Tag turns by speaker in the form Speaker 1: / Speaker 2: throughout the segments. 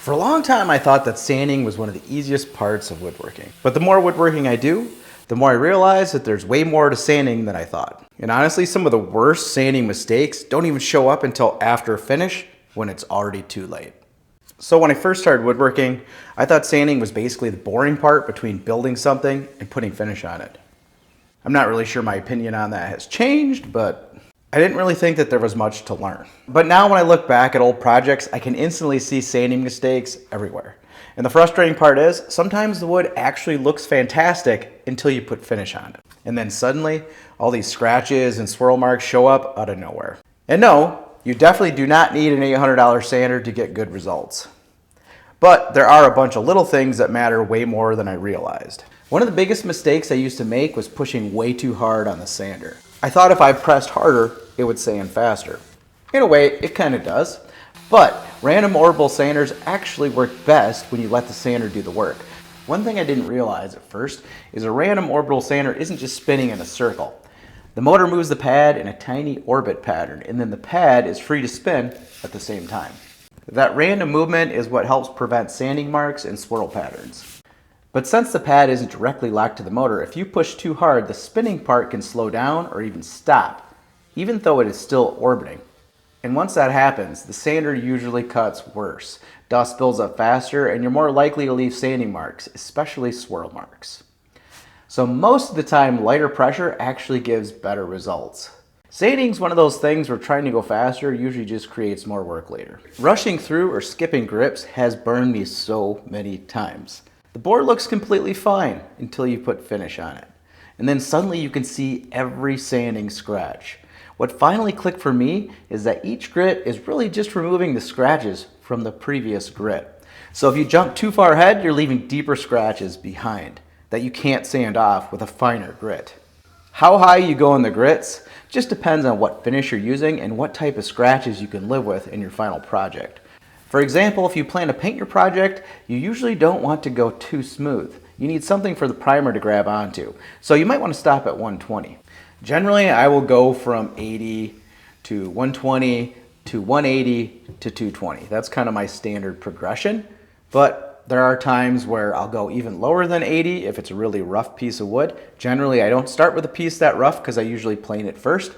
Speaker 1: For a long time, I thought that sanding was one of the easiest parts of woodworking. But the more woodworking I do, the more I realize that there's way more to sanding than I thought. And honestly, some of the worst sanding mistakes don't even show up until after finish when it's already too late. So when I first started woodworking, I thought sanding was basically the boring part between building something and putting finish on it. I'm not really sure my opinion on that has changed, but I didn't really think that there was much to learn. But now when I look back at old projects, I can instantly see sanding mistakes everywhere. And the frustrating part is, sometimes the wood actually looks fantastic until you put finish on it. And then suddenly, all these scratches and swirl marks show up out of nowhere. And no, you definitely do not need an $800 sander to get good results. But there are a bunch of little things that matter way more than I realized. One of the biggest mistakes I used to make was pushing way too hard on the sander. I thought if I pressed harder, it would sand faster. In a way, it kind of does. But random orbital sanders actually work best when you let the sander do the work. One thing I didn't realize at first is a random orbital sander isn't just spinning in a circle. The motor moves the pad in a tiny orbit pattern, and then the pad is free to spin at the same time. That random movement is what helps prevent sanding marks and swirl patterns. But since the pad isn't directly locked to the motor, if you push too hard, the spinning part can slow down or even stop, even though it is still orbiting. And once that happens, the sander usually cuts worse. Dust builds up faster, and you're more likely to leave sanding marks, especially swirl marks. So most of the time, lighter pressure actually gives better results. Sanding's one of those things where trying to go faster usually just creates more work later. Rushing through or skipping grips has burned me so many times. The board looks completely fine until you put finish on it. And then suddenly you can see every sanding scratch. What finally clicked for me is that each grit is really just removing the scratches from the previous grit. So if you jump too far ahead, you're leaving deeper scratches behind that you can't sand off with a finer grit. How high you go in the grits just depends on what finish you're using and what type of scratches you can live with in your final project. For example, if you plan to paint your project, you usually don't want to go too smooth. You need something for the primer to grab onto, so you might want to stop at 120. Generally, I will go from 80 to 120 to 180 to 220. That's kind of my standard progression, but there are times where I'll go even lower than 80 if it's a really rough piece of wood. Generally, I don't start with a piece that rough because I usually plane it first,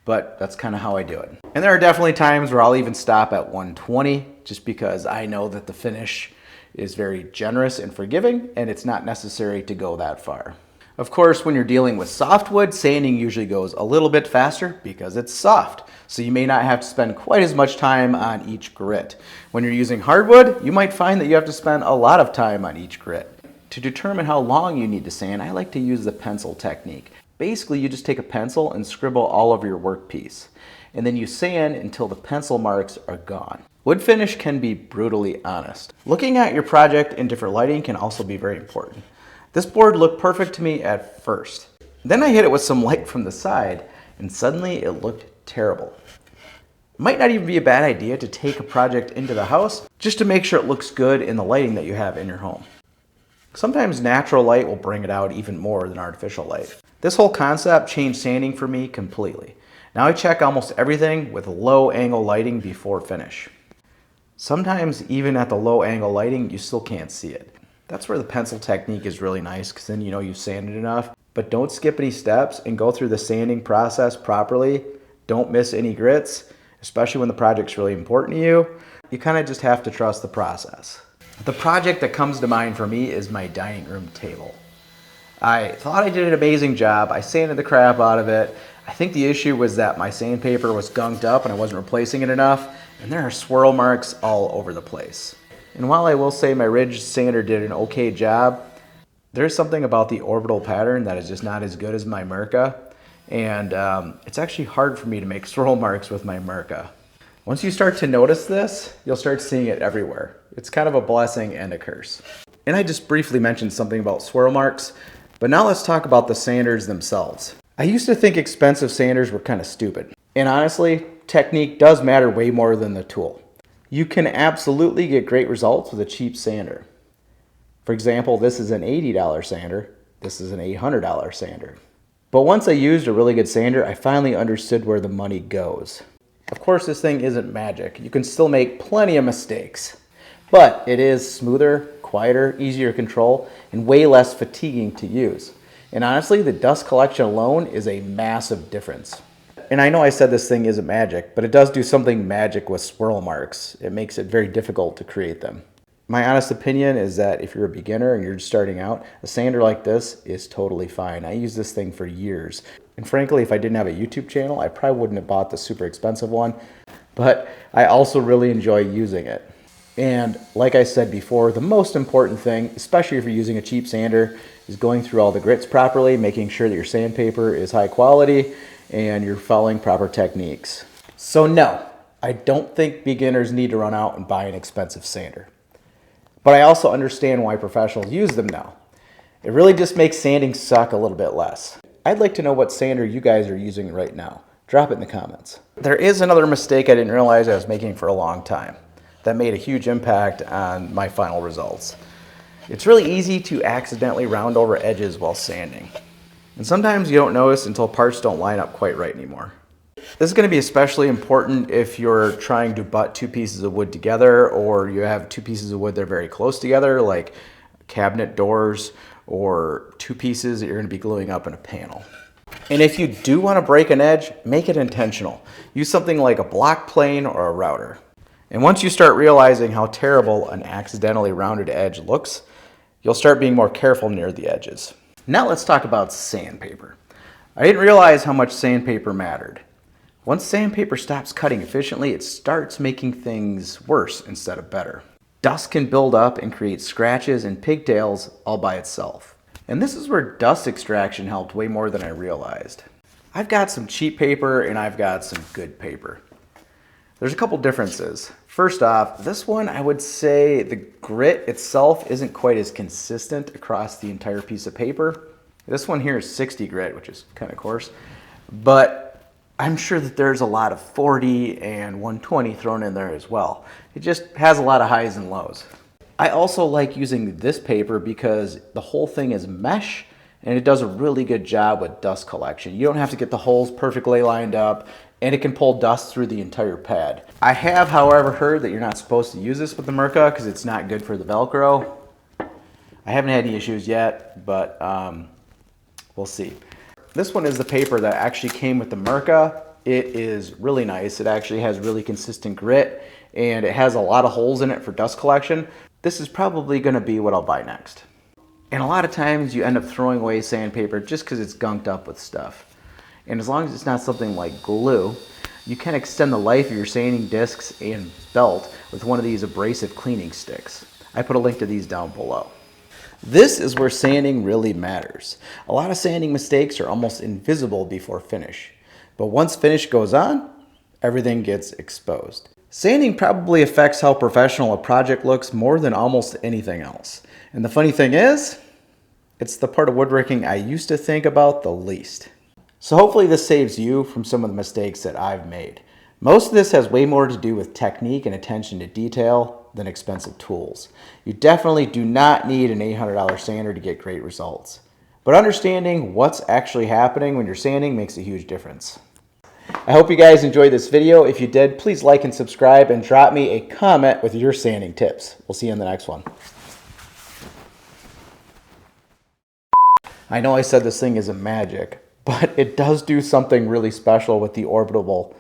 Speaker 1: but that's kind of how I do it. And there are definitely times where I'll even stop at 120 just because I know that the finish is very generous and forgiving and it's not necessary to go that far. Of course, when you're dealing with softwood, sanding usually goes a little bit faster because it's soft. So you may not have to spend quite as much time on each grit. When you're using hardwood, you might find that you have to spend a lot of time on each grit. To determine how long you need to sand, I like to use the pencil technique. Basically, you just take a pencil and scribble all over your workpiece. And then you sand until the pencil marks are gone. Wood finish can be brutally honest. Looking at your project in different lighting can also be very important. This board looked perfect to me at first. Then I hit it with some light from the side, and suddenly it looked terrible. It might not even be a bad idea to take a project into the house just to make sure it looks good in the lighting that you have in your home. Sometimes natural light will bring it out even more than artificial light. This whole concept changed sanding for me completely. Now I check almost everything with low angle lighting before finish. Sometimes even at the low angle lighting, you still can't see it. That's where the pencil technique is really nice because then you know you've sanded enough. But don't skip any steps and go through the sanding process properly. Don't miss any grits, especially when the project's really important to you. You kind of just have to trust the process. The project that comes to mind for me is my dining room table. I thought I did an amazing job. I sanded the crap out of it. I think the issue was that my sandpaper was gunked up and I wasn't replacing it enough, and there are swirl marks all over the place. And while I will say my ridge sander did an okay job, there's something about the orbital pattern that is just not as good as my Mirka, and it's actually hard for me to make swirl marks with my Mirka. Once you start to notice this, you'll start seeing it everywhere. It's kind of a blessing and a curse. And I just briefly mentioned something about swirl marks, but now let's talk about the sanders themselves. I used to think expensive sanders were kind of stupid. And honestly, technique does matter way more than the tool. You can absolutely get great results with a cheap sander. For example, this is an $80 sander. This is an $800 sander. But once I used a really good sander, I finally understood where the money goes. Of course, this thing isn't magic. You can still make plenty of mistakes. But it is smoother, quieter, easier to control, and way less fatiguing to use. And honestly, the dust collection alone is a massive difference. And I know I said this thing isn't magic, but it does do something magic with swirl marks. It makes it very difficult to create them. My honest opinion is that if you're a beginner and you're just starting out, a sander like this is totally fine. I used this thing for years. And frankly, if I didn't have a YouTube channel, I probably wouldn't have bought the super expensive one. But I also really enjoy using it. And like I said before, the most important thing, especially if you're using a cheap sander, is going through all the grits properly, making sure that your sandpaper is high quality and you're following proper techniques. So no, I don't think beginners need to run out and buy an expensive sander. But I also understand why professionals use them now. It really just makes sanding suck a little bit less. I'd like to know what sander you guys are using right now. Drop it in the comments. There is another mistake I didn't realize I was making for a long time that made a huge impact on my final results. It's really easy to accidentally round over edges while sanding. And sometimes you don't notice until parts don't line up quite right anymore. This is going to be especially important if you're trying to butt two pieces of wood together, or you have two pieces of wood that are very close together, like cabinet doors, or two pieces that you're going to be gluing up in a panel. And if you do want to break an edge, make it intentional. Use something like a block plane or a router. And once you start realizing how terrible an accidentally rounded edge looks, you'll start being more careful near the edges. Now let's talk about sandpaper. I didn't realize how much sandpaper mattered. Once sandpaper stops cutting efficiently, it starts making things worse instead of better. Dust can build up and create scratches and pigtails all by itself. And this is where dust extraction helped way more than I realized. I've got some cheap paper and I've got some good paper. There's a couple differences. First off, this one, I would say the grit itself isn't quite as consistent across the entire piece of paper. This one here is 60 grit, which is kind of coarse, but I'm sure that there's a lot of 40 and 120 thrown in there as well. It just has a lot of highs and lows. I also like using this paper because the whole thing is mesh and it does a really good job with dust collection. You don't have to get the holes perfectly lined up, and it can pull dust through the entire pad. I have, however, heard that you're not supposed to use this with the Mirka because it's not good for the Velcro. I haven't had any issues yet, but we'll see. This one is the paper that actually came with the Mirka. It is really nice. It actually has really consistent grit, and it has a lot of holes in it for dust collection. This is probably going to be what I'll buy next. And a lot of times you end up throwing away sandpaper just because it's gunked up with stuff. And as long as it's not something like glue, you can extend the life of your sanding discs and belt with one of these abrasive cleaning sticks. I put a link to these down below. This is where sanding really matters. A lot of sanding mistakes are almost invisible before finish. But once finish goes on, everything gets exposed. Sanding probably affects how professional a project looks more than almost anything else. And the funny thing is, it's the part of woodworking I used to think about the least. So hopefully this saves you from some of the mistakes that I've made. Most of this has way more to do with technique and attention to detail than expensive tools. You definitely do not need an $800 sander to get great results. But understanding what's actually happening when you're sanding makes a huge difference. I hope you guys enjoyed this video. If you did, please like and subscribe and drop me a comment with your sanding tips. We'll see you in the next one. I know I said this thing isn't magic, but it does do something really special with the orbital